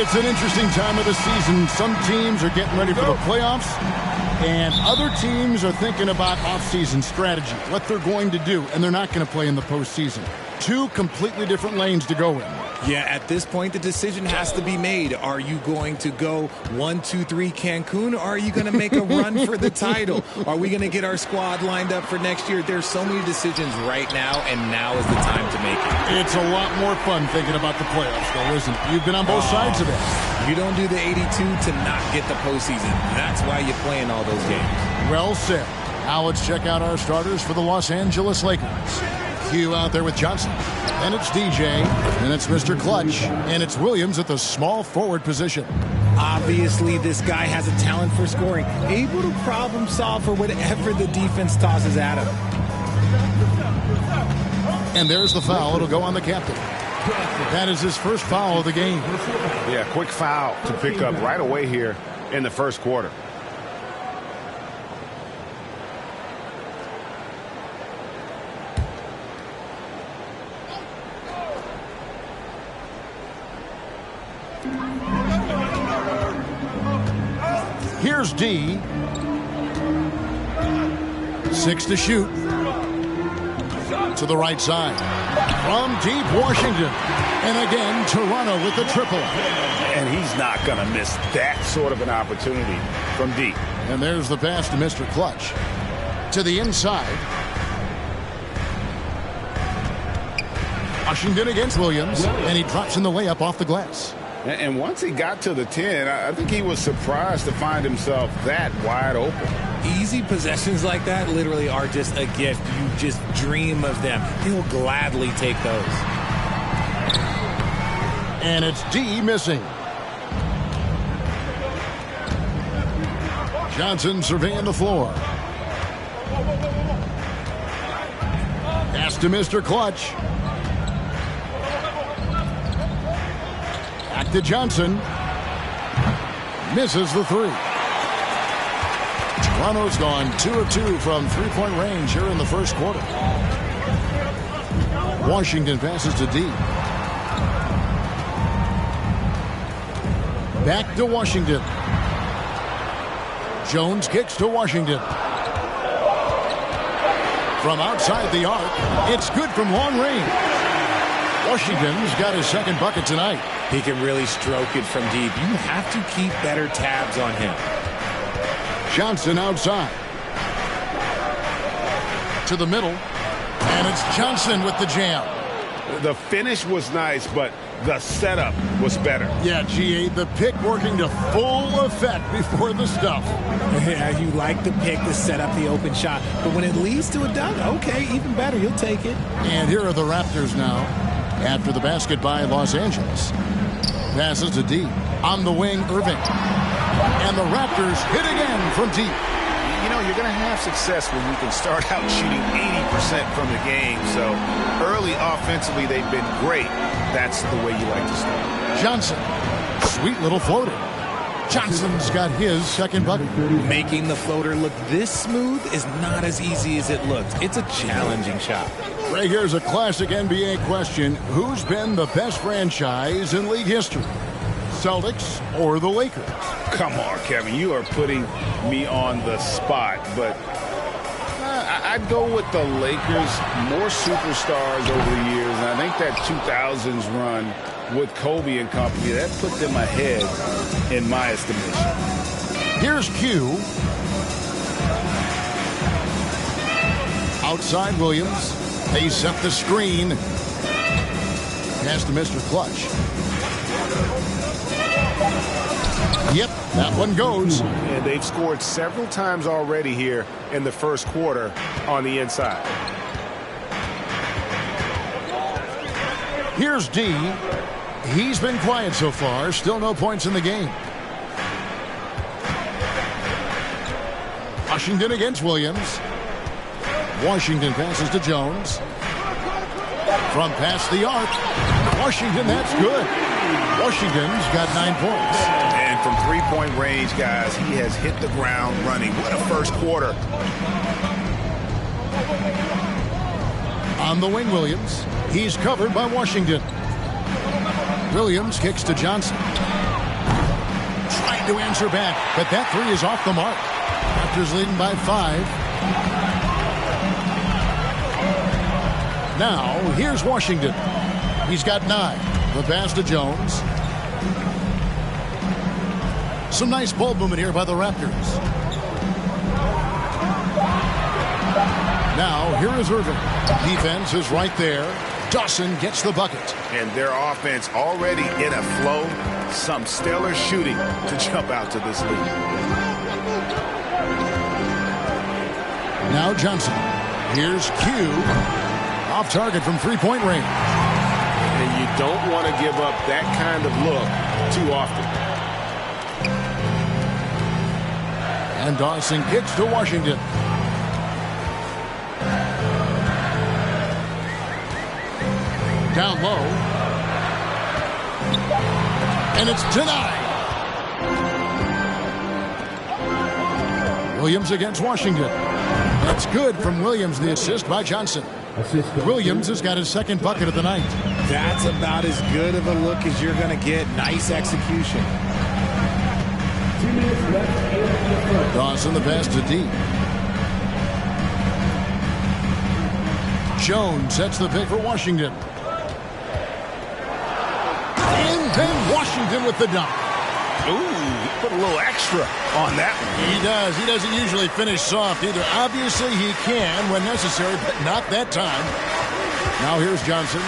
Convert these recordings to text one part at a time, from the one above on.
It's an interesting time of the season. Some teams are getting ready for the playoffs, and other teams are thinking about off-season strategy, what they're going to do, and they're not going to play in the postseason. Two completely different lanes to go in. Yeah, at this point, the decision has to be made. Are you going to go 1-2-3 Cancun, or are you going to make a run for the title? Are we going to get our squad lined up for next year? There's so many decisions right now, and now is the time to make it. It's a lot more fun thinking about the playoffs, though, isn't it? You've been on both sides of it. You don't do the 82 to not get the postseason. That's why you play in all those games. Well said. Now let's check out our starters for the Los Angeles Lakers. Q out there with Johnson. And it's DJ. And it's Mr. Clutch. And it's Williams at the small forward position. Obviously, this guy has a talent for scoring. Able to problem solve for whatever the defense tosses at him. And there's the foul. It'll go on the captain. That is his first foul of the game. Yeah, quick foul to pick up right away here in the first quarter. Here's D. 6 to shoot. To the right side. From deep Washington. And again, Toronto with the triple. And he's not going to miss that sort of an opportunity from deep. And there's the pass to Mr. Clutch. To the inside. Washington against Williams. And he drops in the layup off the glass. And once he got to the 10, I think he was surprised to find himself that wide open. Easy possessions like that literally are just a gift. You just dream of them. He'll gladly take those. And it's D missing. Johnson surveying the floor. Pass to Mr. Clutch. Back to Johnson. Misses the three. Toronto's gone 2 of 2 from three-point range here in the first quarter. Washington passes to D. Back to Washington. Jones kicks to Washington. From outside the arc, it's good from long range. Washington's got his second bucket tonight. He can really stroke it from deep. You have to keep better tabs on him. Johnson outside. To the middle. And it's Johnson with the jam. The finish was nice, but the setup was better. Yeah, GA, the pick working to full effect before the stuff. Yeah, you like the pick to set up the open shot. But when it leads to a dunk, okay, even better. You'll take it. And here are the Raptors now. After the basket by Los Angeles. Passes to D. On the wing, Irving. And the Raptors hit again from deep. You know, you're going to have success when you can start out shooting 80% from the game. So early offensively, they've been great. That's the way you like to start. Johnson. Sweet little floater. Johnson's got his second bucket. Making the floater look this smooth is not as easy as it looks. It's a challenging shot. Right here's a classic NBA question. Who's been the best franchise in league history? Celtics or the Lakers? Come on, Kevin. You are putting me on the spot. But I'd go with the Lakers. More superstars over the years. And I think that 2000s run with Kobe and company, that put them ahead in my estimation. Here's Q. Outside Williams. They set the screen. Pass to Mr. Clutch. Yep, that one goes. And they've scored several times already here in the first quarter on the inside. Here's D. He's been quiet so far. Still no points in the game. Washington against Williams. Washington passes to Jones. From past the arc. Washington, that's good. Washington's got 9 points. And from three-point range, guys, he has hit the ground running. What a first quarter. On the wing, Williams. He's covered by Washington. Williams kicks to Johnson. to answer back, but that three is off the mark. Raptors leading by 5. Now, here's Washington. He's got 9. The pass to Jones. Some nice ball movement here by the Raptors. Now, here is Irving. Defense is right there. Dawson gets the bucket. And their offense already in a flow. Some stellar shooting to jump out to this lead. Now Johnson. Here's Q. Off target from three-point range. And you don't want to give up that kind of look too often. And Dawson kicks to Washington. Down low. And it's denied. Williams against Washington. That's good from Williams, the assist by Johnson. Williams has got his second bucket of the night. That's about as good of a look as you're going to get. Nice execution. Dawson the pass to D. Jones sets the pick for Washington. And then Washington with the dunk. Ooh, put a little extra on that one. He does. He doesn't usually finish soft either. Obviously, he can when necessary, but not that time. Now here's Johnson.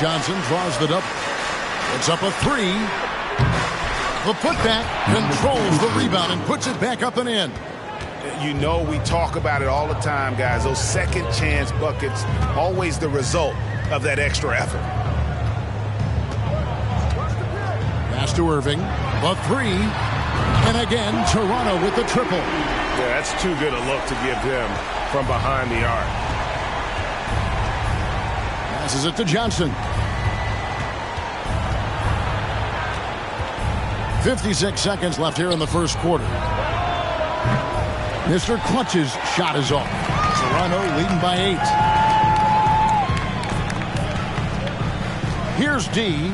Johnson draws the double. It's up a 3. The putback controls the rebound and puts it back up and in. You know, we talk about it all the time, guys. Those second chance buckets, always the result of that extra effort. Pass to Irving. The 3. And again, Toronto with the triple. Yeah, that's too good a look to give him from behind the arc. Passes it to Johnson. 56 seconds left here in the first quarter. Mr. Clutch's shot is off. Toronto leading by 8. Here's D.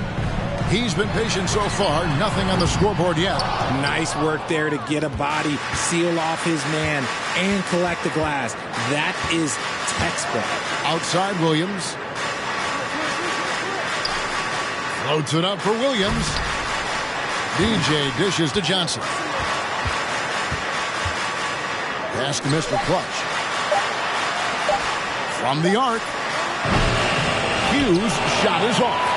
He's been patient so far. Nothing on the scoreboard yet. Nice work there to get a body, seal off his man, and collect the glass. That is textbook. Outside Williams. Floats it up for Williams. DJ dishes to Johnson. Pass to Mr. Clutch. From the arc. Hughes' shot is off.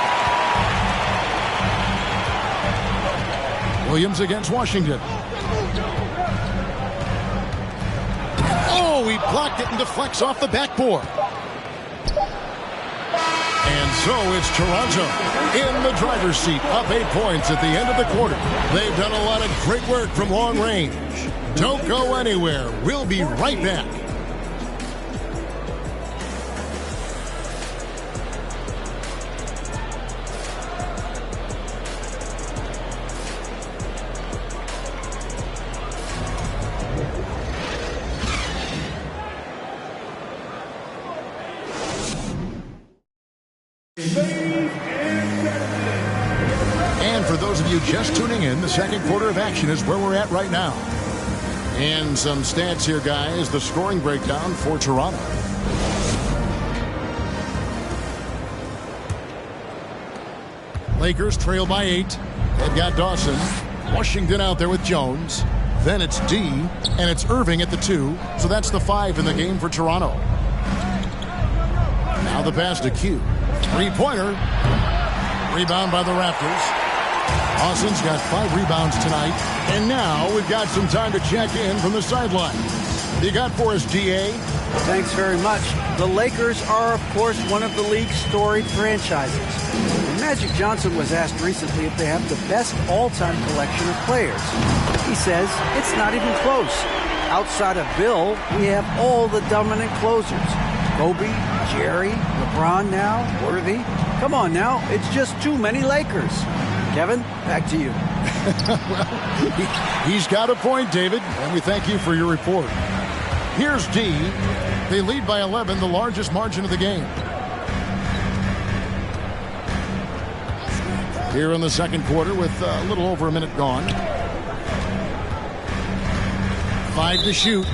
Williams against Washington. Oh, he blocked it and deflects off the backboard. And so it's Toronto in the driver's seat, up 8 points at the end of the quarter. They've done a lot of great work from long range. Don't go anywhere. We'll be right back. And for those of you just tuning in, the second quarter of action is where we're at right now. And some stats here, guys. The scoring breakdown for Toronto. Lakers trail by 8. They've got Dawson. Washington out there with Jones. Then it's D, and it's Irving at the 2. So that's the 5 in the game for Toronto. Now the pass to Q. Three-pointer. Rebound by the Raptors. Dawson's got 5 rebounds tonight. And now we've got some time to check in from the sideline. You got for us, DA? Thanks very much. The Lakers are, of course, one of the league's storied franchises. And Magic Johnson was asked recently if they have the best all-time collection of players. He says it's not even close. Outside of Bill, we have all the dominant closers. Kobe, Jerry, LeBron now, Worthy. Come on now, it's just too many Lakers. Kevin, back to you. Well, he's got a point, David, and we thank you for your report. Here's D. They lead by 11, the largest margin of the game. here in the second quarter with a little over a minute gone. 5 to shoot.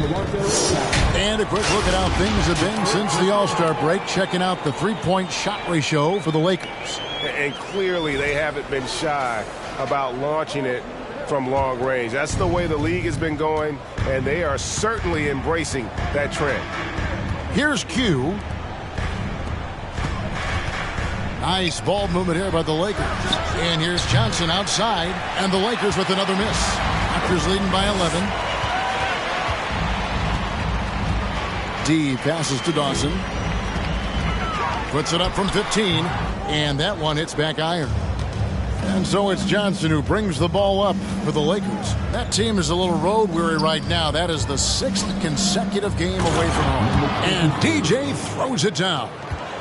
And a quick look at how things have been since the All-Star break. Checking out the three-point shot ratio for the Lakers. And clearly they haven't been shy about launching it from long range. That's the way the league has been going, and they are certainly embracing that trend. Here's Q. Nice ball movement here by the Lakers. And here's Johnson outside, and the Lakers with another miss. Raptors leading by 11. D passes to Dawson. Puts it up from 15, and that one hits back iron. And so it's Johnson who brings the ball up for the Lakers. That team is a little road weary right now. That is the 6th consecutive game away from home. And DJ throws it down.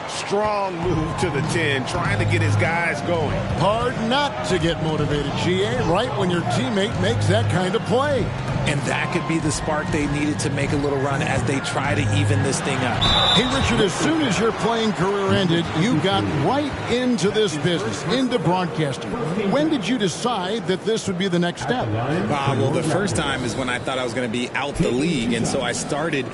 Strong move to the 10, trying to get his guys going. Hard not to get motivated, GA, right when your teammate makes that kind of play. And that could be the spark they needed to make a little run as they try to even this thing up. Hey, Richard, as soon as your playing career ended, you got right into this business, into broadcasting. When did you decide that this would be the next step? Well, the first time is when I thought I was going to be out the league, and so I started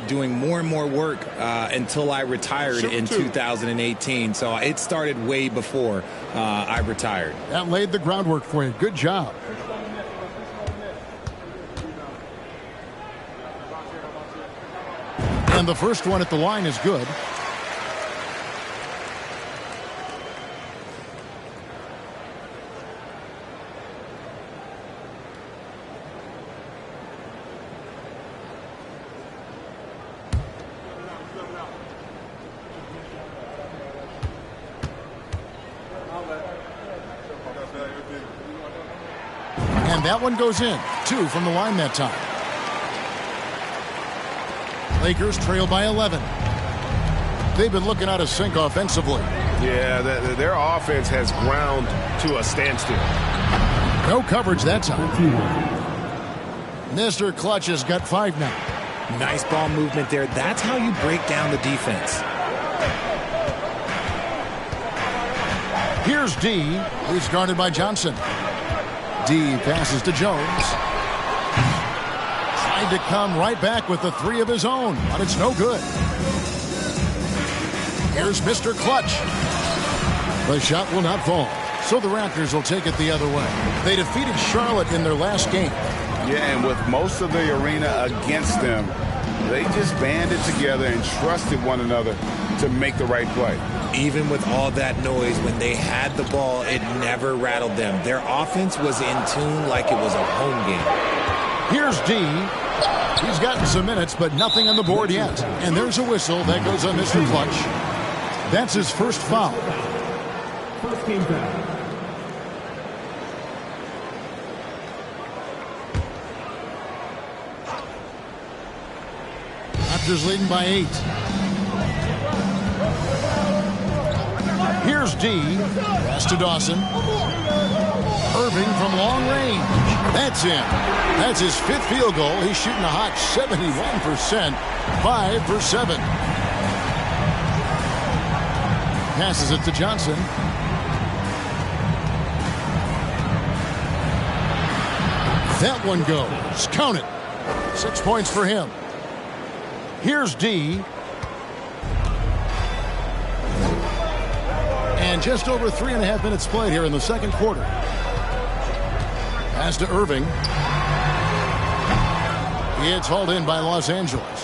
doing more and more work until I retired in 2018. So it started way before I retired. That laid the groundwork for you. Good job. And the first one at the line is good. And that one goes in. 2 from the line that time. Lakers trail by 11. They've been looking out of sync offensively. Yeah, their offense has ground to a standstill. No coverage that time. Mr. Clutch has got 5 now. Nice ball movement there. That's how you break down the defense. Here's D. He's guarded by Johnson. D passes to Jones. Tried to come right back with the 3 of his own, but it's no good. Here's Mr. Clutch. The shot will not fall, so the Raptors will take it the other way. They defeated Charlotte in their last game. Yeah, and with most of the arena against them, they just banded together and trusted one another to make the right play. Even with all that noise, when they had the ball, it never rattled them. Their offense was in tune like it was a home game. Here's D. He's gotten some minutes, but nothing on the board yet. And there's a whistle that goes on Mr. Clutch. That's his first foul. First team foul. Raptors leading by 8. Here's D. Pass to Dawson. Irving from long range. That's in. That's his 5th field goal. He's shooting a hot 71%. 5 for 7. Passes it to Johnson. That one goes. Count it. 6 points for him. Here's D. And just over 3.5 minutes played here in the second quarter. Pass to Irving. It's hauled in by Los Angeles.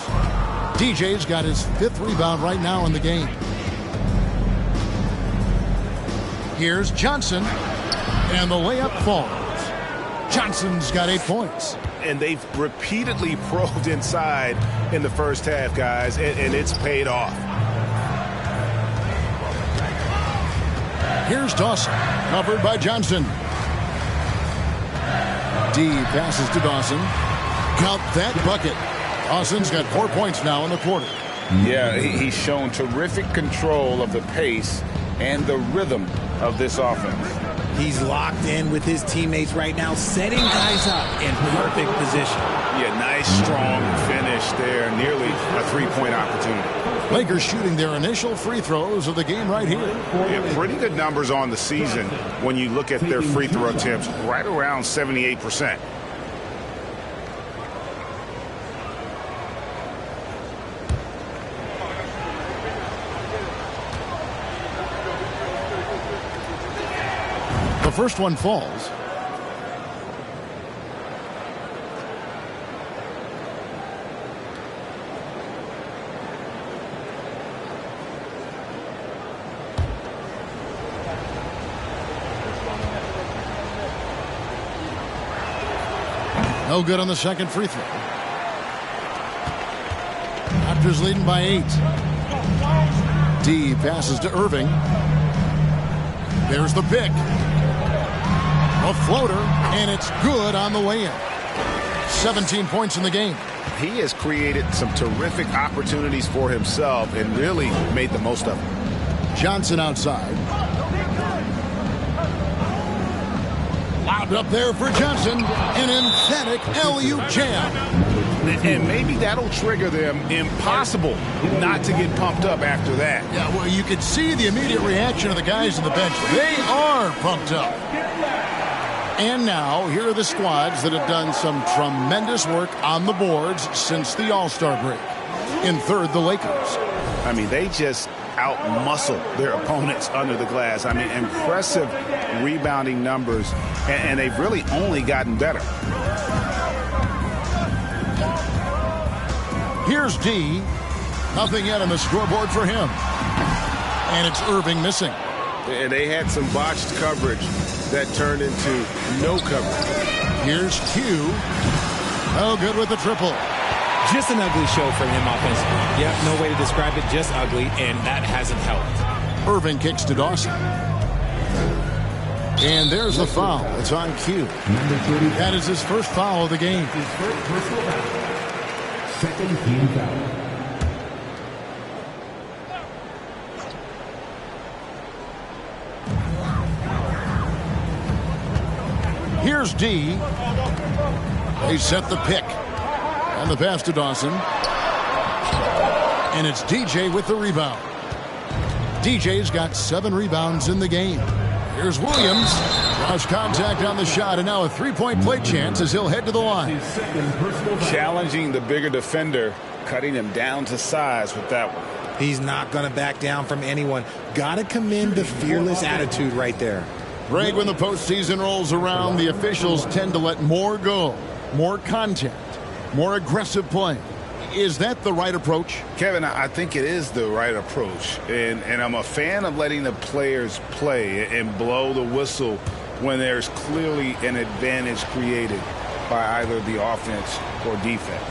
DJ's got his 5th rebound right now in the game. Here's Johnson. And the layup falls. Johnson's got 8 points. And they've repeatedly probed inside in the first half, guys, and it's paid off. Here's Dawson, covered by Johnson. D passes to Dawson. Count that bucket. Dawson's got 4 points now in the quarter. Yeah, he's shown terrific control of the pace and the rhythm of this offense. He's locked in with his teammates right now, setting guys up in perfect position. Yeah, nice, strong finish there. Nearly a 3-point opportunity. Lakers shooting their initial free throws of the game right here. Yeah, pretty good numbers on the season when you look at their free throw attempts, right around 78%. The first one falls. No good on the second free throw. Raptors leading by 8. D passes to Irving. There's the pick. A floater, and it's good on the way in. 17 points in the game. He has created some terrific opportunities for himself and really made the most of them. Johnson outside. Lobbed up there for Johnson. An emphatic LU jam. And maybe that'll trigger them. Impossible not to get pumped up after that. Yeah, well, you could see the immediate reaction of the guys on the bench. They are pumped up. And now, here are the squads that have done some tremendous work on the boards since the All-Star break. In third, the Lakers. I mean, they just out-muscle their opponents under the glass. I mean, impressive rebounding numbers, and they've really only gotten better. Here's D. Nothing yet on the scoreboard for him. And it's Irving missing. And they had some botched coverage that turned into no coverage. Here's Q. Oh, good with the triple. Just an ugly show from him offensively. Yep, no way to describe it, just ugly, and that hasn't helped. Irving kicks to Dawson. And there's the foul. It's on Q. That is his first foul of the game. His first personal foul. Second team foul. Here's D. They set the pick. And the pass to Dawson. And it's DJ with the rebound. DJ's got 7 rebounds in the game. Here's Williams. Cross contact on the shot, and now a three-point play chance as he'll head to the line. Challenging the bigger defender, cutting him down to size with that one. He's not going to back down from anyone. Got to commend the fearless attitude right there. Greg, when the postseason rolls around, the officials tend to let more go, more contact, more aggressive play. Is that the right approach? Kevin, I think it is the right approach. And I'm a fan of letting the players play and blow the whistle when there's clearly an advantage created by either the offense or defense.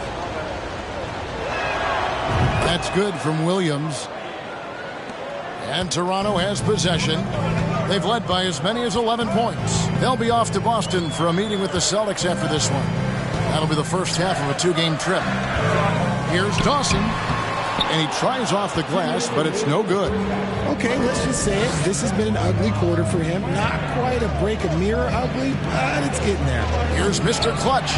That's good from Williams. And Toronto has possession. They've led by as many as 11 points. They'll be off to Boston for a meeting with the Celtics after this one. That'll be the first half of a 2-game trip. Here's Dawson. And he tries off the glass, but it's no good. Okay, let's just say it. This has been an ugly quarter for him. Not quite a break a mirror ugly, but it's getting there. Here's Mr. Clutch.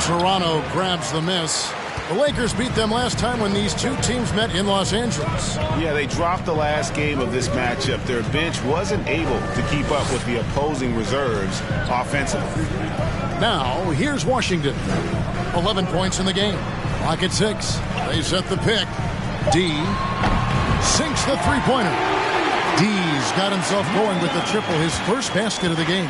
Toronto grabs the miss. The Lakers beat them last time when these two teams met in Los Angeles. Yeah, they dropped the last game of this matchup. Their bench wasn't able to keep up with the opposing reserves offensively. Now, here's Washington. 11 points in the game. Clock at 6. They set the pick. D sinks the three-pointer. D's got himself going with the triple, his first basket of the game.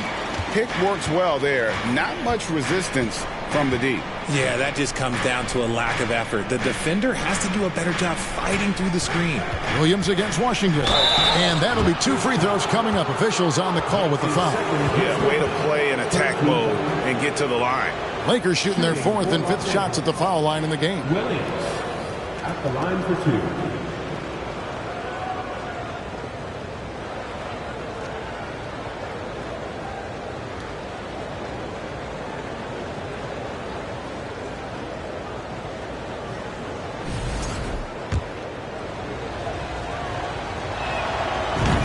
Pick works well there. Not much resistance from the D. Yeah, that just comes down to a lack of effort. The defender has to do a better job fighting through the screen. Williams against Washington. And that'll be 2 free throws coming up. Officials on the call with the foul. Yeah, way to play in attack mode and get to the line. Lakers shooting their 4th and 5th shots at the foul line in the game. Williams at the line for 2.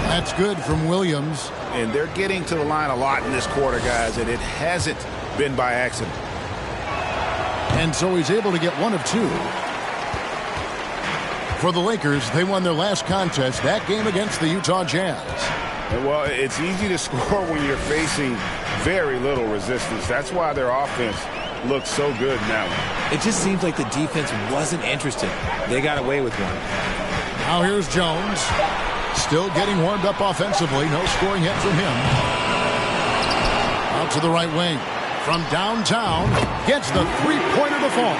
That's good from Williams. And they're getting to the line a lot in this quarter, guys, and it hasn't been by accident. And so he's able to get 1 of 2. For the Lakers, they won their last contest, that game against the Utah Jazz. Well, it's easy to score when you're facing very little resistance. That's why their offense looks so good now. It just seems like the defense wasn't interested. They got away with one. Now here's Jones. Still getting warmed up offensively. No scoring hit from him. Out to the right wing. From downtown. Gets the three-pointer to fall.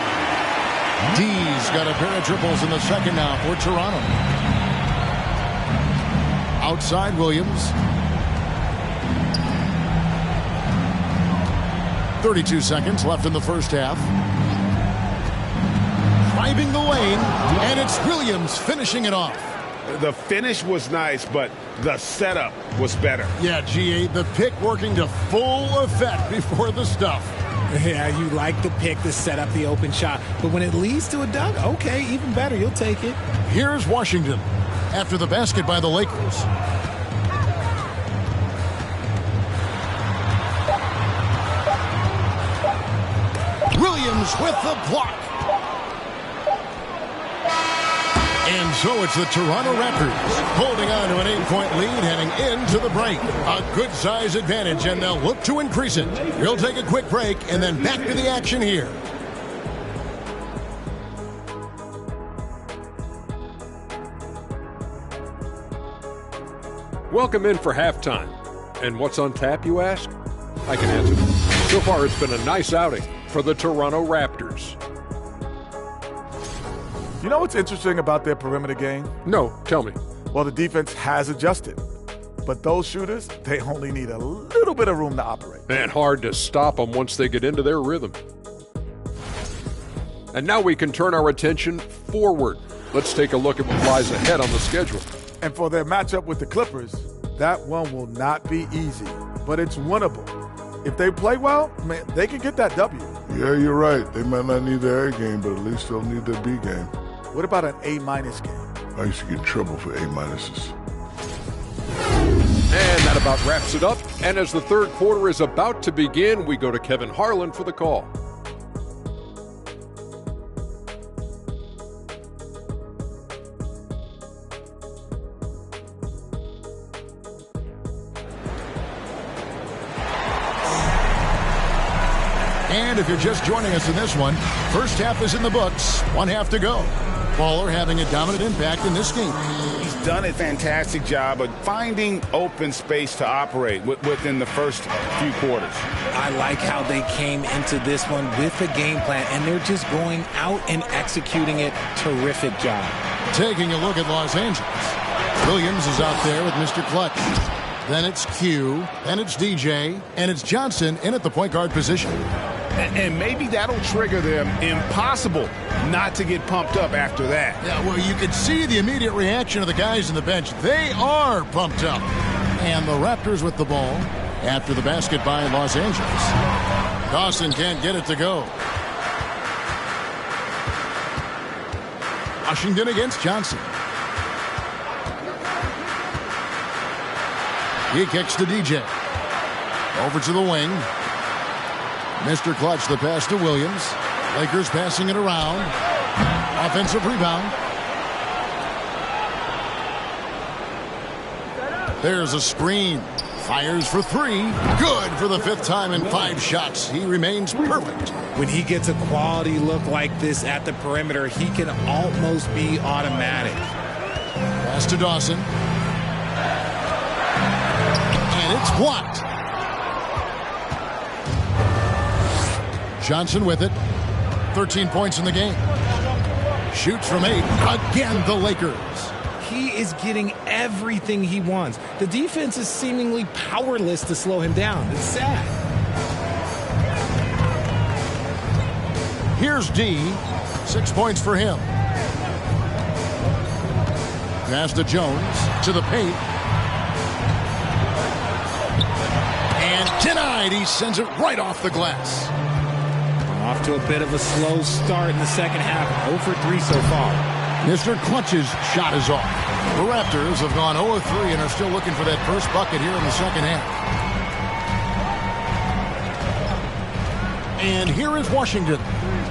D's got a pair of triples in the second now for Toronto. Outside Williams. 32 seconds left in the first half. Driving the lane, and it's Williams finishing it off. The finish was nice, but the setup was better. Yeah, G8, the pick working to full effect before the stuff. Yeah, you like the pick to set up the open shot, but when it leads to a dunk, okay, even better, you'll take it. Here's Washington after the basket by the Lakers. Williams with the block. And so it's the Toronto Raptors holding on to an 8-point lead heading into the break. A good size advantage, and they'll look to increase it. We'll take a quick break and then back to the action here. Welcome in for halftime. And what's on tap, you ask? I can answer. So far, it's been a nice outing for the Toronto Raptors. You know what's interesting about their perimeter game? No, tell me. Well, the defense has adjusted. But those shooters, they only need a little bit of room to operate. And hard to stop them once they get into their rhythm. And now we can turn our attention forward. Let's take a look at what lies ahead on the schedule. And for their matchup with the Clippers, that one will not be easy, but it's winnable. If they play well, man, they can get that W. Yeah, you're right. They might not need their A game, but at least they'll need their B game. What about an A- game? I used to get in trouble for A-minuses. And that about wraps it up. And as the third quarter is about to begin, we go to Kevin Harlan for the call. And if you're just joining us in this one, first half is in the books, one half to go. Baller having a dominant impact in this game. He's done a fantastic job of finding open space to operate within the first few quarters. I like how they came into this one with a game plan, and they're just going out and executing it. Terrific job. Taking a look at Los Angeles. Williams is out there with Mr. Clutch. Then it's Q, then it's DJ, and it's Johnson in at the point guard position. And maybe that'll trigger them. Impossible not to get pumped up after that. Yeah, well, you can see the immediate reaction of the guys on the bench. They are pumped up. And the Raptors with the ball after the basket by Los Angeles. Dawson can't get it to go. Washington against Johnson. He kicks to DJ. Over to the wing. Mr. Clutch, the pass to Williams. Lakers passing it around. Offensive rebound. There's a screen. Fires for three. Good for the fifth time in 5 shots. He remains perfect. When he gets a quality look like this at the perimeter, he can almost be automatic. Pass to Dawson. And it's blocked. Johnson with it. 13 points in the game. Shoots from 8. Again, the Lakers. He is getting everything he wants. The defense is seemingly powerless to slow him down. It's sad. Here's D. 6 points for him. Pass to Jones. To the paint. And denied. He sends it right off the glass. Off to a bit of a slow start in the second half. 0 for 3 so far. Mr. Clutch's shot is off. The Raptors have gone 0 for 3 and are still looking for that first bucket here in the second half. And here is Washington.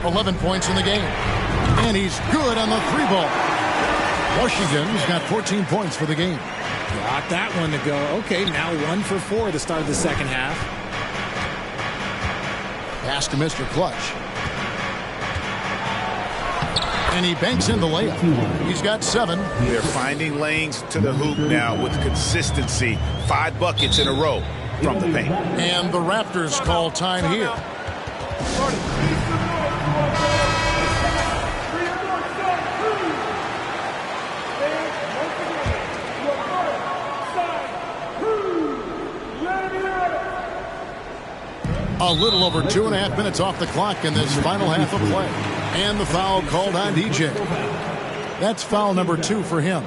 11 points in the game. And he's good on the 3 ball. Washington's got 14 points for the game. Got that one to go. Okay, now 1 for 4 to start the second half. Pass to Mr. Clutch. And he banks in the layup. He's got 7. They're finding lanes to the hoop now with consistency. 5 buckets in a row from the paint. And the Raptors call time here. A little over 2.5 minutes off the clock in this final half of play. And the foul called on DJ. That's foul number 2 for him.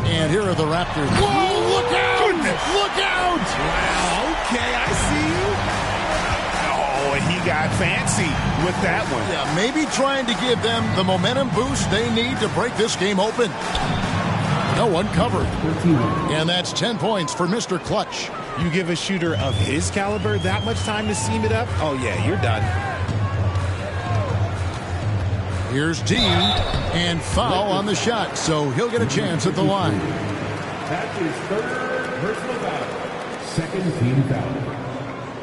And here are the Raptors. Whoa, look out! Goodness. Look out! Wow, okay, I see you. Oh, and he got fancy with that one. Yeah, maybe trying to give them the momentum boost they need to break this game open. No one covered. And that's 10 points for Mr. Clutch. You give a shooter of his caliber that much time to seam it up? Oh, yeah, you're done. Here's D, and foul on the shot, so he'll get a chance at the line. That's his 3rd personal foul. 2nd team foul.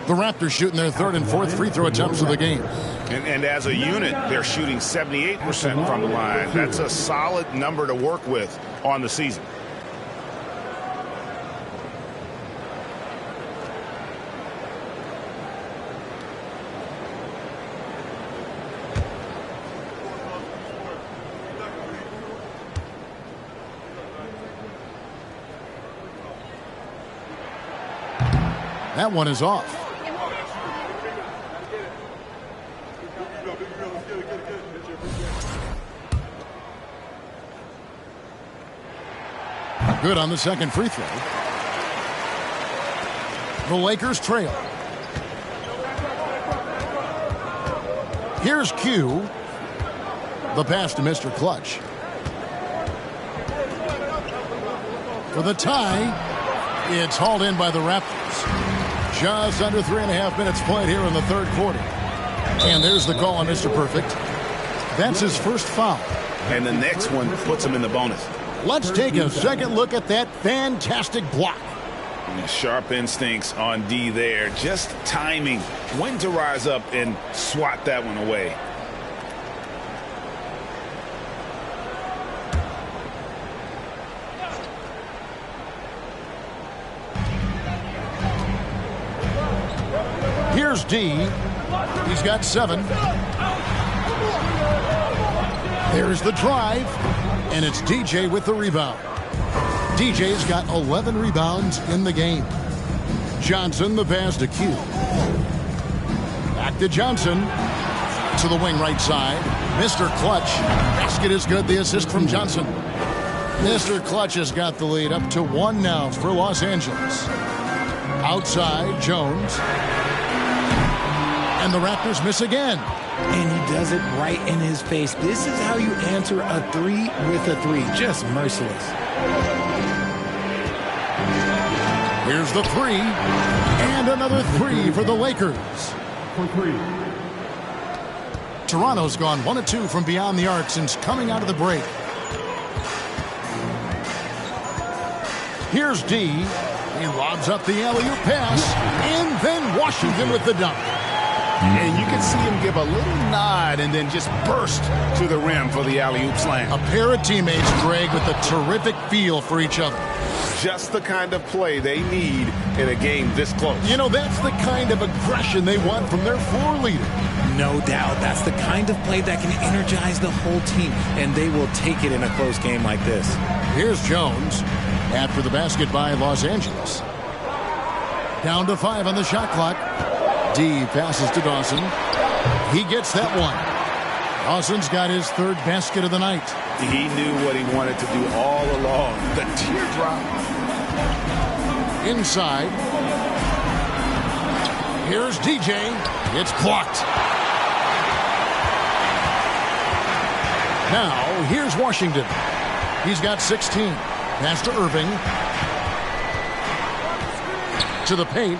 The Raptors shooting their 3rd and 4th free throw attempts of the game. And as a unit, they're shooting 78% from the line. That's a solid number to work with on the season. That one is off. Good on the second free throw. The Lakers trail. Here's Q. The pass to Mr. Clutch. For the tie, it's hauled in by the Raptors. Just under 3.5 minutes played here in the 3rd quarter. And there's the call on Mr. Perfect. That's his first foul. And the next one puts him in the bonus. Let's take a second look at that fantastic block. Sharp instincts on D there. Just timing when to rise up and swat that one away. Here's D. He's got 7. There's the drive, and it's DJ with the rebound. DJ's got 11 rebounds in the game. Johnson, the pass to Q. Back to Johnson. To the wing right side. Mr. Clutch. Basket is good. The assist from Johnson. Mr. Clutch has got the lead up to 1 now for Los Angeles. Outside, Jones. And the Raptors miss again. And he does it right in his face. This is how you answer a 3 with a 3. Just merciless. Here's the 3. And another 3 for the Lakers. For 3. Toronto's gone 1 of 2 from beyond the arc since coming out of the break. Here's D. He lobs up the alley-oop pass. And then Washington with the dunk. And you can see him give a little nod and then just burst to the rim for the alley-oop slam. A pair of teammates, Greg, with a terrific feel for each other. Just the kind of play they need in a game this close. You know, that's the kind of aggression they want from their floor leader. No doubt. That's the kind of play that can energize the whole team, and they will take it in a close game like this. Here's Jones after the basket by Los Angeles. Down to 5 on the shot clock. D passes to Dawson. He gets that one. Dawson's got his 3rd basket of the night. He knew what he wanted to do all along. The teardrop. Inside. Here's DJ. It's blocked. Now, here's Washington. He's got 16. Pass to Irving. To the paint.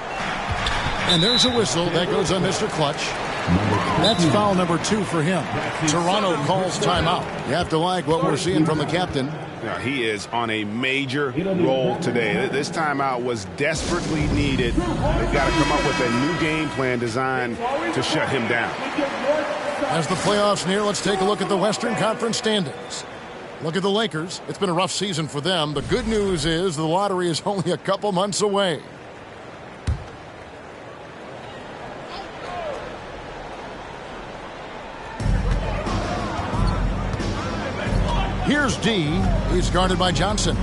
And there's a whistle that goes on Mr. Clutch. That's foul number 2 for him. Toronto calls timeout. You have to like what we're seeing from the captain. Now, he is on a major roll today. This timeout was desperately needed. They've got to come up with a new game plan designed to shut him down. As the playoffs near, let's take a look at the Western Conference standings. Look at the Lakers. It's been a rough season for them. The good news is the lottery is only a couple months away. Here's D. He's guarded by Johnson.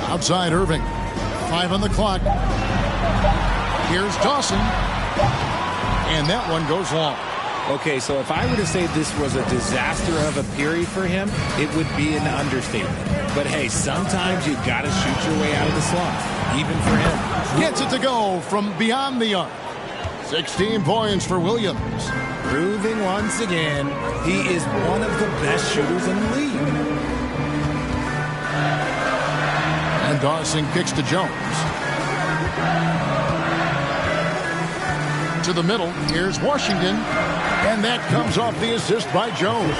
Outside Irving. 5 on the clock. Here's Dawson. And that one goes long. Okay, so if I were to say this was a disaster of a period for him, it would be an understatement. But hey, sometimes you got to shoot your way out of the slump, even for him. Gets it to go from beyond the arc. 16 points for Williams. Proving once again he is one of the best shooters in the league. And Dawson kicks to Jones. To the middle. Here's Washington. And that comes off the assist by Jones.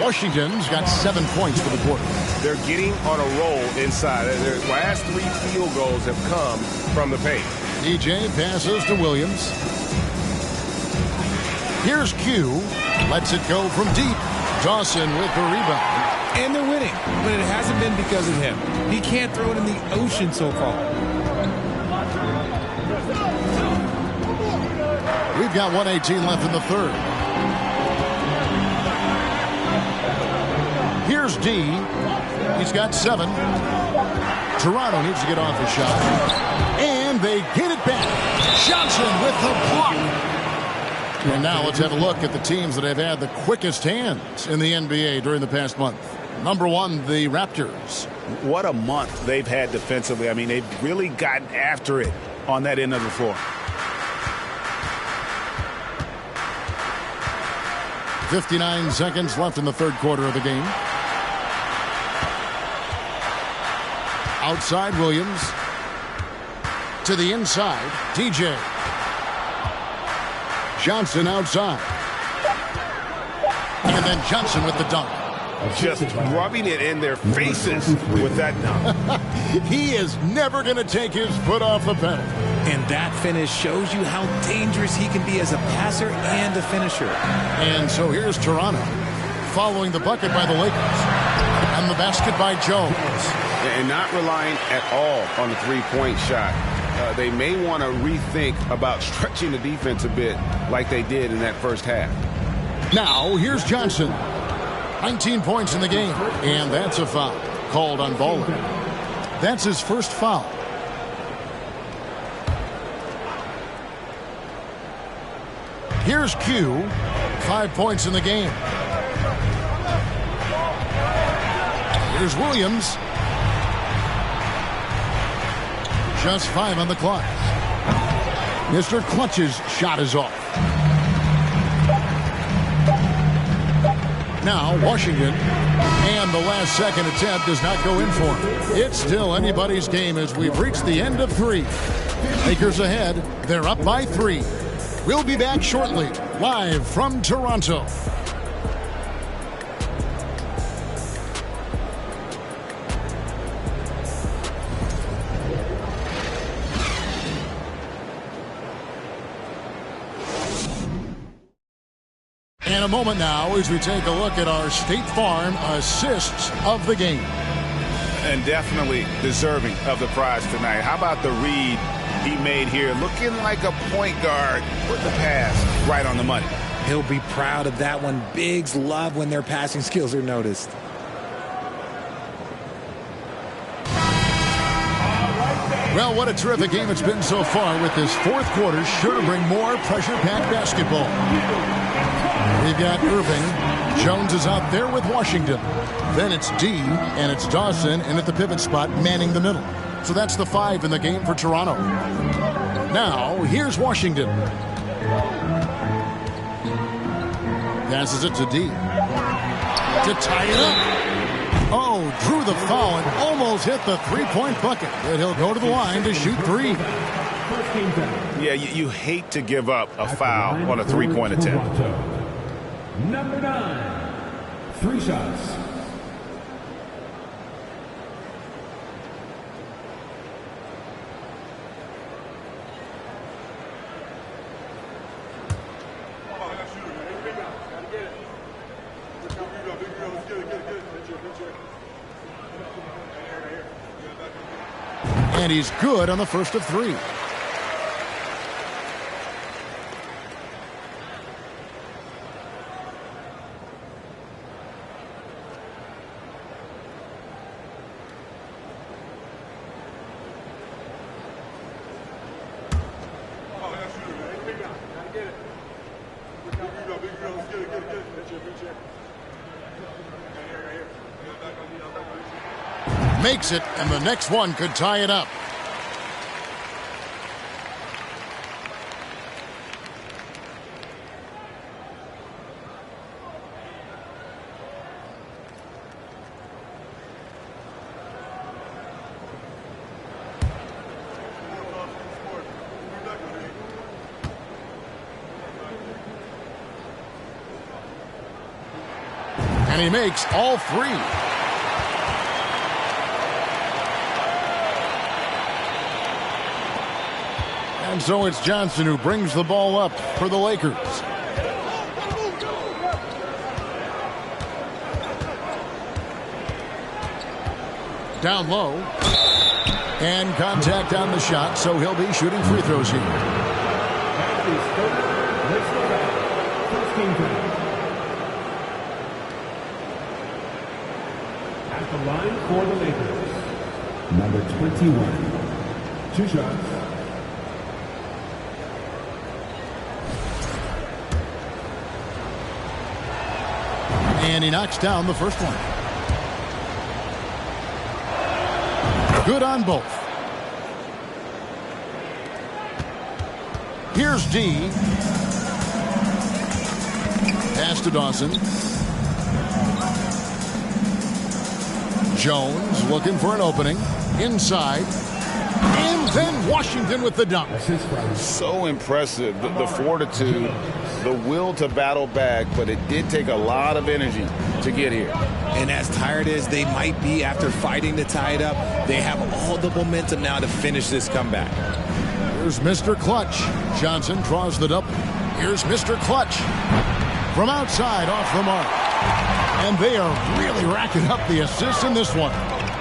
Washington's got 7 points for the quarter. They're getting on a roll inside. Their last 3 field goals have come from the paint. DJ passes to Williams. Here's Q. Lets it go from deep. Dawson with the rebound. And they're winning, but it hasn't been because of him. He can't throw it in the ocean so far. We've got 1:18 left in the third. Here's D. He's got 7. Toronto needs to get off a shot. And they get it back. Johnson with the block. And now let's have a look at the teams that have had the quickest hands in the NBA during the past month. Number 1, the Raptors. What a month they've had defensively. I mean, they've really gotten after it on that end of the floor. 59 seconds left in the third quarter of the game. Outside Williams. To the inside, DJ. Johnson outside. And then Johnson with the dunk. Just rubbing it in their faces with that dunk. He is never going to take his foot off the pedal. And that finish shows you how dangerous he can be as a passer and a finisher. And so here's Toronto following the bucket by the Lakers. And the basket by Jones. And not relying at all on the three-point shot. They may want to rethink about stretching the defense a bit like they did in that first half. Now, here's Johnson. 19 points in the game. And that's a foul called on Bowler. That's his first foul. Here's Q. 5 points in the game. Here's Williams. Just 5 on the clock. Mr. Clutch's shot is off. Now Washington, and the last second attempt does not go in for him. It's still anybody's game as we've reached the end of 3. Lakers ahead. They're up by 3. We'll be back shortly, live from Toronto. In a moment now as we take a look at our State Farm assists of the game. And definitely deserving of the prize tonight. How about the read he made here? Looking like a point guard. Put the pass right on the money. He'll be proud of that one. Bigs love when their passing skills are noticed. Well, what a terrific game it's been so far, with this fourth quarter sure to bring more pressure-packed basketball. We've got Irving. Jones is out there with Washington. Then it's D, and it's Dawson, and at the pivot spot, manning the middle. So that's the 5 in the game for Toronto. Now, here's Washington. Passes it to D. To tie it up. Oh, drew the foul and almost hit the three-point bucket. But he'll go to the line to shoot 3. First team foul. Yeah, you hate to give up a foul on a three-point attempt. Number 9, 3 shots. And he's good on the first of 3. Makes it, and the next one could tie it up. And he makes all 3. And so it's Johnson who brings the ball up for the Lakers. Down low. And contact on the shot, so he'll be shooting free throws here. First team foul. At the line for the Lakers, number 21. 2 shots. And he knocks down the first one. Good on both. Here's D. Pass to Dawson. Jones looking for an opening. Inside. And then Washington with the dunk. So impressive. The fortitude, the will to battle back, but it did take a lot of energy to get here. And as tired as they might be after fighting to tie it up, they have all the momentum now to finish this comeback. Here's Mr. Clutch. Johnson draws the double. Here's Mr. Clutch. From outside, off the mark. And they are really racking up the assists in this one.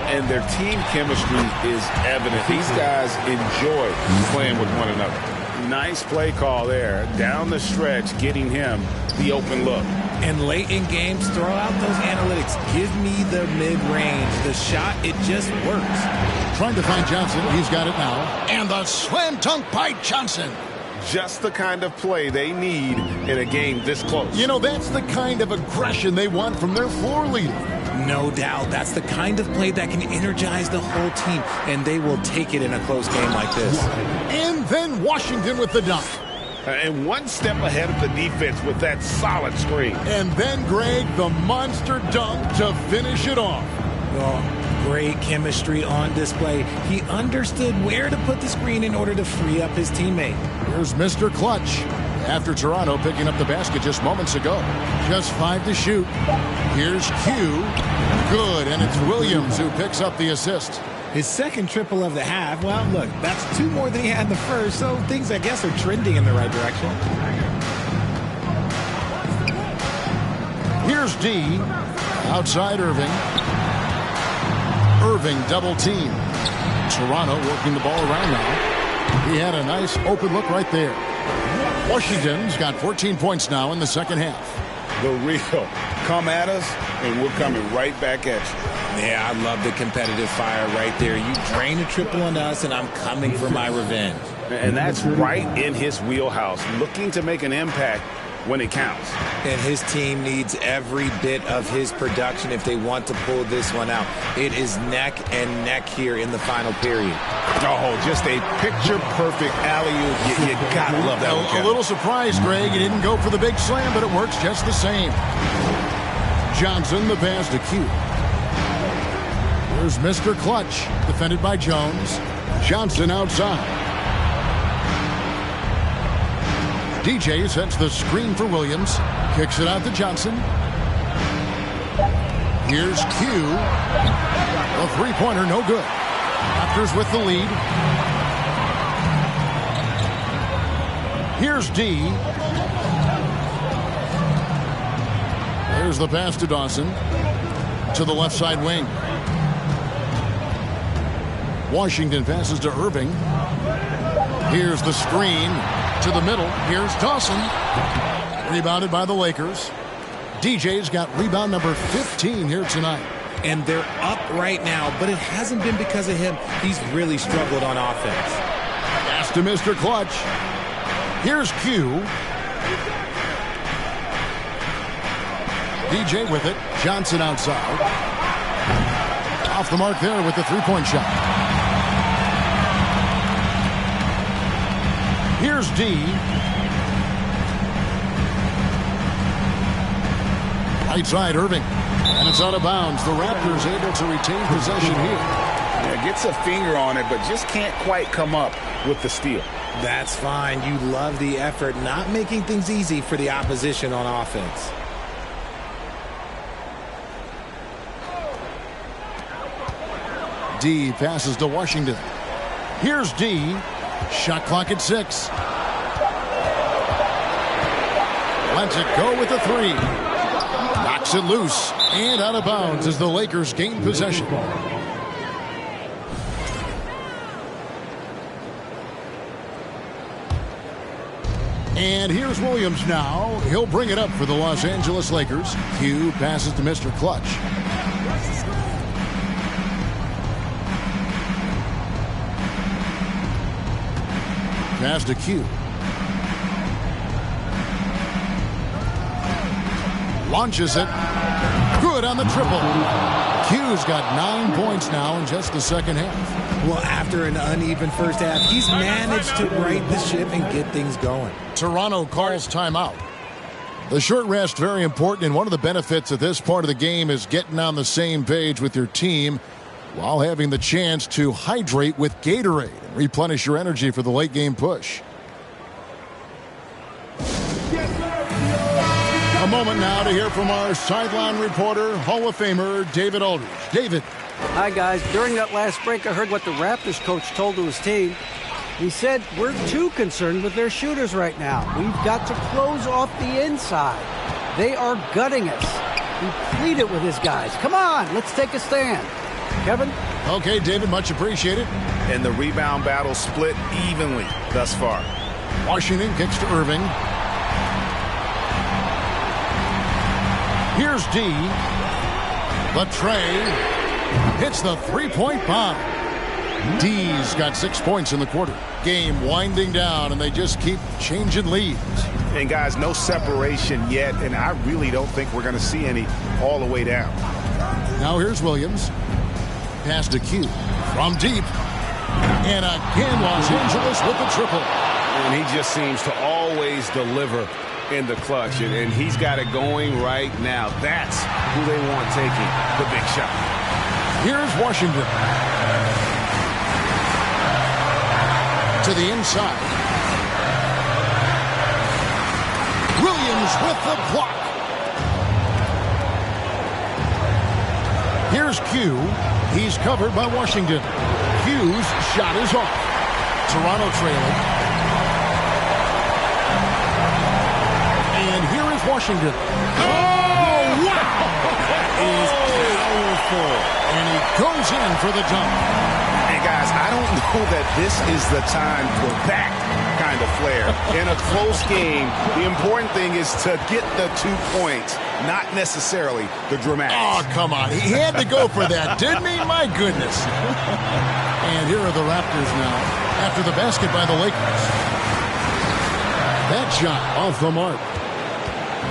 And their team chemistry is evident. These guys enjoy playing with one another. Nice play call there. Down the stretch, getting him the open look. And late in games, throw out those analytics. Give me the mid-range. The shot, it just works. Trying to find Johnson. He's got it now. And the slam dunk by Johnson. Just the kind of play they need in a game this close. You know, that's the kind of aggression they want from their floor leader. No doubt. That's the kind of play that can energize the whole team, and they will take it in a close game like this. And then Washington with the dunk. And one step ahead of the defense with that solid screen. And then, Greg, the monster dunk to finish it off. Oh, great chemistry on display. He understood where to put the screen in order to free up his teammate. Here's Mr. Clutch. After Toronto picking up the basket just moments ago. Just 5 to shoot. Here's Q. Good, and it's Williams who picks up the assist. His second triple of the half. Well, look, that's 2 more than he had in the first, so things, I guess, are trending in the right direction. Here's D. Outside Irving. Irving double team. Toronto working the ball around now. He had a nice open look right there. Washington's got 14 points now in the second half. The real. Come at us, and we're coming right back at you. Yeah, I love the competitive fire right there. You drain a triple on us, and I'm coming for my revenge. And that's right in his wheelhouse, looking to make an impact when it counts. And his team needs every bit of his production if they want to pull this one out. It is neck and neck here in the final period. Oh, just a picture-perfect alley-oop. You gotta love that one, A little surprised, Greg. He didn't go for the big slam, but it works just the same. Johnson, the pass to Q. Here's Mr. Clutch, defended by Jones. Johnson outside. DJ sets the screen for Williams. Kicks it out to Johnson. Here's Q. A three-pointer, no good. Raptors with the lead. Here's D. There's the pass to Dawson. To the left side wing. Washington passes to Irving. Here's the screen to the middle. Here's Dawson. Rebounded by the Lakers. DJ's got rebound number 15 here tonight. And they're up right now, but it hasn't been because of him. He's really struggled on offense. Pass to Mr. Clutch. Here's Q. DJ with it. Johnson outside. Off the mark there with the three-point shot. Here's D. Right side, Irving. And it's out of bounds. The Raptors able to retain possession here. Yeah, gets a finger on it, but just can't quite come up with the steal. That's fine. You love the effort, not making things easy for the opposition on offense. D passes to Washington. Here's D. Shot clock at 6. Lets it go with the three. Knocks it loose and out of bounds as the Lakers gain possession. And here's Williams now. He'll bring it up for the Los Angeles Lakers. Q passes to Mr. Clutch. Pass to Q. Launches it. Good on the triple. Q's got 9 points now in just the second half. Well, after an uneven first half, he's managed to right the ship and get things going. Toronto calls timeout. The short rest, very important, and one of the benefits of this part of the game is getting on the same page with your team while having the chance to hydrate with Gatorade and replenish your energy for the late game push. A moment now to hear from our sideline reporter, Hall of Famer David Aldridge. David. Hi, guys. During that last break, I heard what the Raptors coach told to his team. He said, we're too concerned with their shooters right now. We've got to close off the inside. They are gutting us. He pleaded with his guys. Come on, let's take a stand. Kevin? Okay, David, much appreciated. And the rebound battle split evenly thus far. Washington kicks to Irving. Here's D. Latre hits the three-point bomb. D's got 6 points in the quarter. Game winding down, and they just keep changing leads. And, guys, no separation yet, and I really don't think we're going to see any all the way down. Now here's Williams. Pass to Q from deep. And again, Los Angeles with the triple. And he just seems to always deliver in the clutch, and he's got it going right now. That's who they want taking the big shot. Here's Washington. To the inside. Williams with the block. Here's Q. He's covered by Washington. Q's shot is off. Toronto trailing. And here is Washington. Oh, wow! That is powerful. And he goes in for the dunk. Hey, guys, I don't know that this is the time for that kind of flair. In a close game, the important thing is to get the 2 points, not necessarily the dramatics. Oh, come on. He had to go for that, didn't he? My goodness. And here are the Raptors now after the basket by the Lakers. That shot off the mark.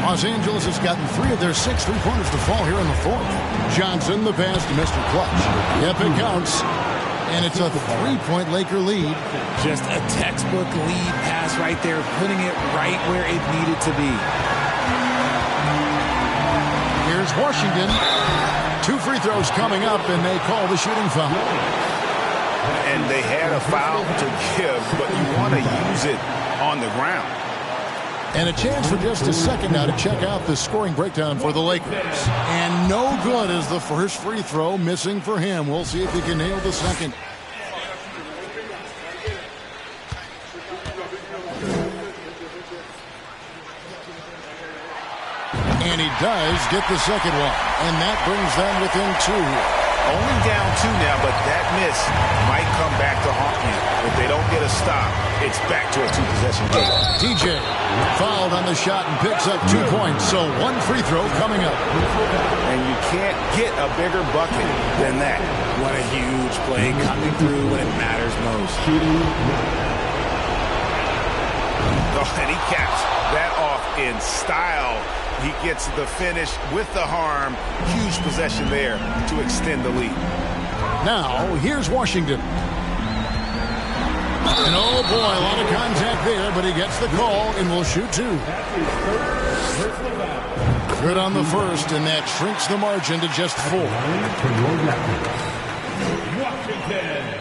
Los Angeles has gotten 3 of their 6 3-pointers to fall here in the fourth. Johnson, the pass to Mr. Clutch. Yep, it counts. And it's a 3-point Laker lead. Just a textbook lead pass right there, putting it right where it needed to be. Here's Washington. 2 free throws coming up, and they call the shooting foul. And they had a foul to give, but you want to use it on the ground. And a chance for just a second now to check out the scoring breakdown for the Lakers. And no good is the first free throw, missing for him. We'll see if he can nail the second. And he does get the second one. And that brings them within 2. Only down 2 now, but that miss might come back to haunt you. If they don't get a stop, it's back to a 2-possession game. TJ fouled on the shot and picks up 2 points. So 1 free throw coming up. And you can't get a bigger bucket than that. What a huge play coming through when it matters most. Oh, and he caps that off in style. He gets the finish with the harm. Huge possession there to extend the lead. Now, here's Washington. And oh boy, a lot of contact there, but he gets the call and will shoot 2. Good on the first, and that shrinks the margin to just 4. Washington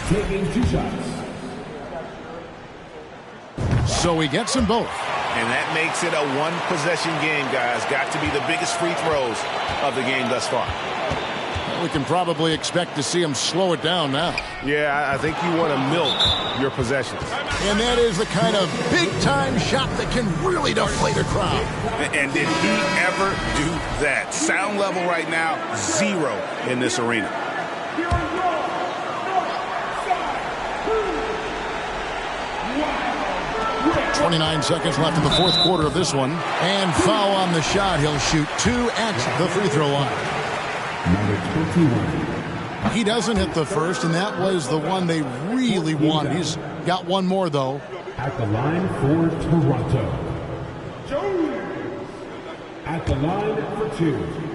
taking 2 shots. So he gets them both. And that makes it a 1-possession game, guys. Got to be the biggest free throws of the game thus far. We can probably expect to see him slow it down now. Yeah, I think you want to milk your possessions. And that is the kind of big-time shot that can really deflate a crowd. And did he ever do that? Sound level right now, 0 in this arena. 29 seconds left in the fourth quarter of this one. And foul on the shot. He'll shoot 2 at the free throw line. Number 21. He doesn't hit the first, and that was the one they really wanted. He's got 1 more, though. At the line for Toronto. Jones. At the line for 2.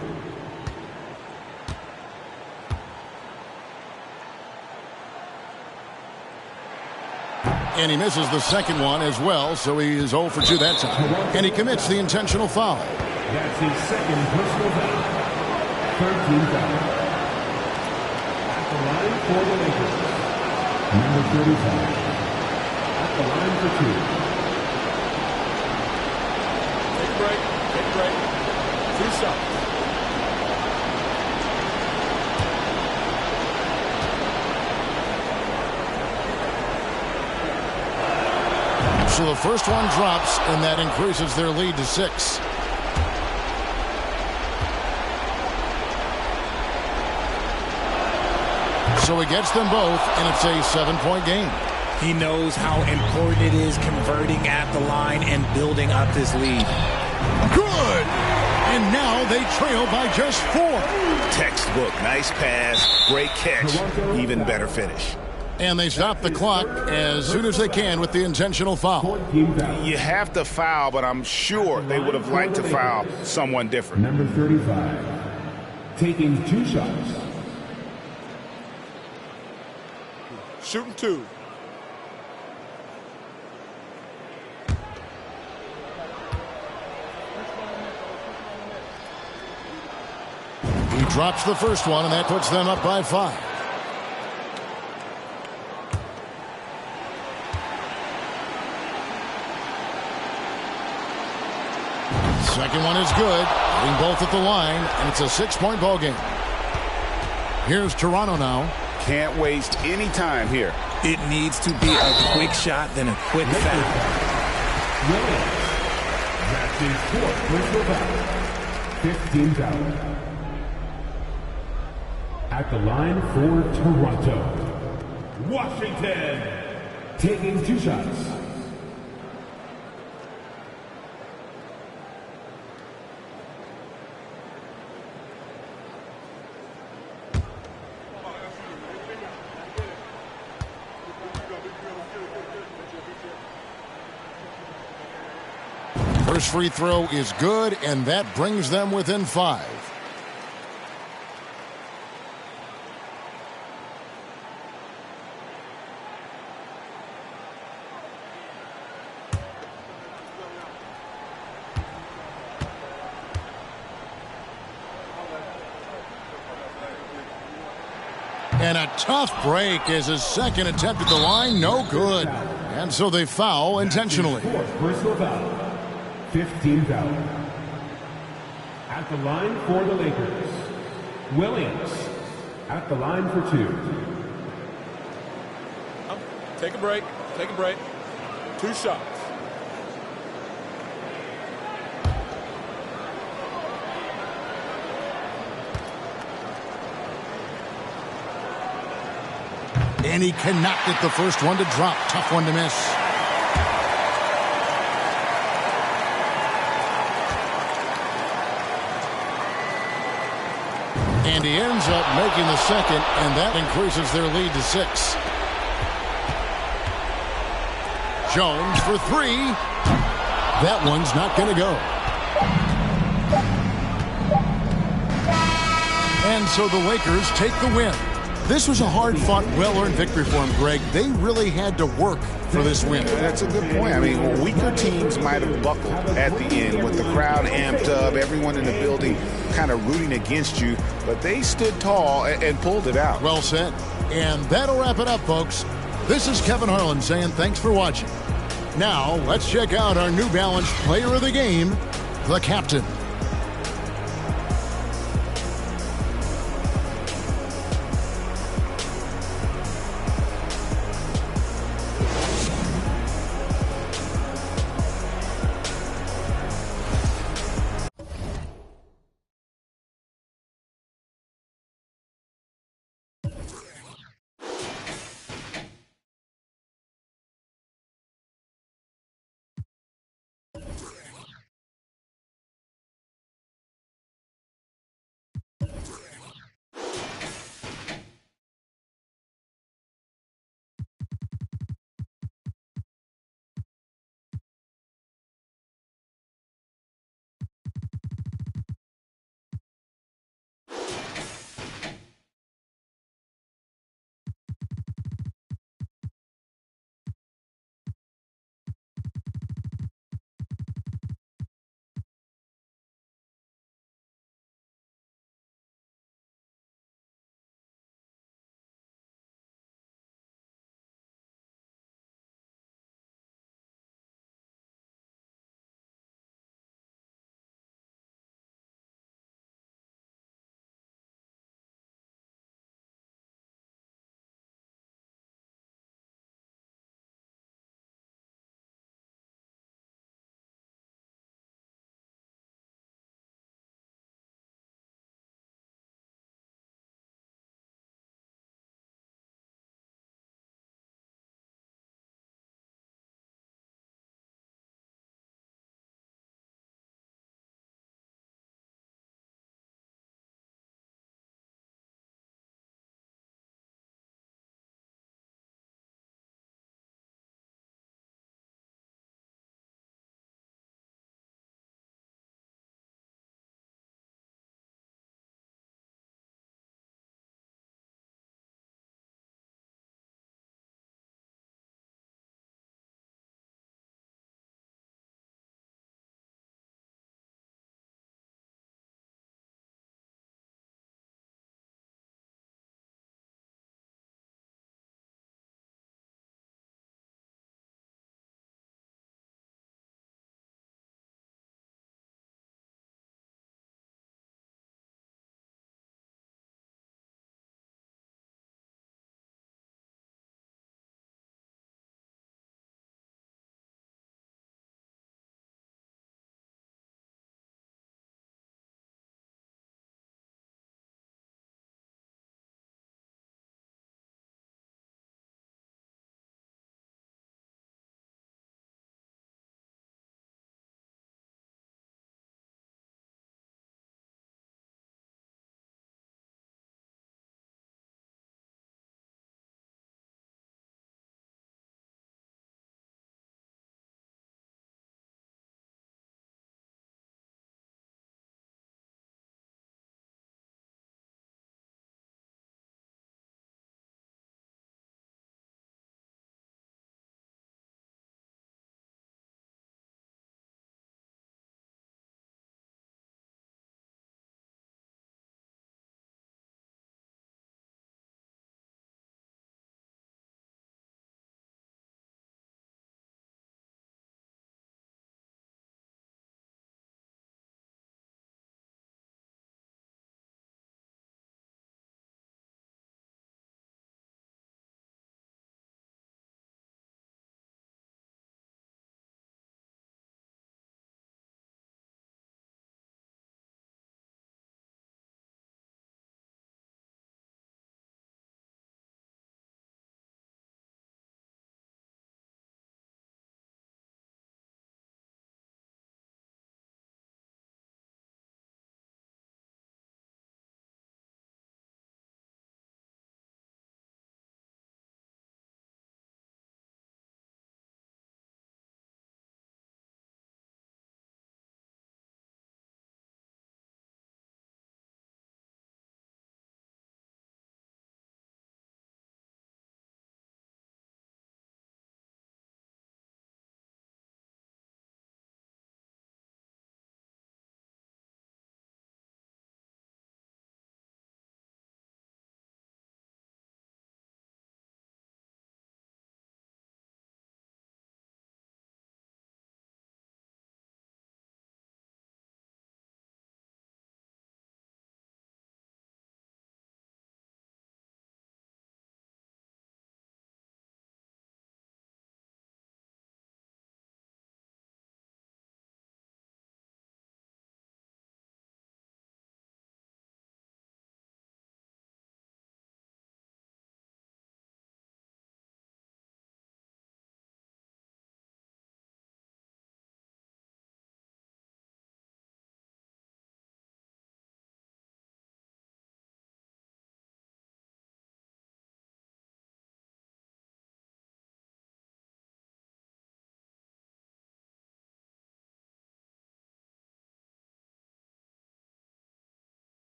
And he misses the second one as well, so he is 0 for 2 that time. And he commits the intentional foul. That's his second personal foul. 13 foul. At the line for the Lakers. Number 35. At the line for 2. Take break. Take break. 2 shots. So the first one drops, and that increases their lead to 6. So he gets them both, and it's a 7-point game. He knows how important it is converting at the line and building up this lead. Good! And now they trail by just 4. Textbook, nice pass, great catch, even better finish. And they stop the clock as soon as they can with the intentional foul. You have to foul, but I'm sure they would have liked to foul someone different. Number 35, taking 2 shots. Shooting 2. He drops the first one, and that puts them up by 5. Second one is good. Hitting both at the line, and it's a 6-point ball game. Here's Toronto now. Can't waste any time here. It needs to be a quick shot, then a quick foul. That's his 4th personal foul. 15 foul. At the line for Toronto. Washington taking 2 shots. First free throw is good, and that brings them within 5. And a tough break as his second attempt at the line, no good. And so they foul intentionally. 4th personal foul. 15 foul. At the line for the Lakers, Williams. At the line for 2. Take a break. Take a break. 2 shots. And he cannot get the first one to drop. Tough one to miss. And he ends up making the second, and that increases their lead to 6. Jones for 3. That one's not going to go. And so the Lakers take the win. This was a hard-fought, well-earned victory for them, Greg. They really had to work for this win. That's a good point. I mean, weaker teams might have buckled at the end with the crowd amped up, everyone in the building kind of rooting against you, but they stood tall and pulled it out. Well said. And that'll wrap it up, folks. This is Kevin Harlan saying thanks for watching. Now, let's check out our New Balance player of the game, the captain.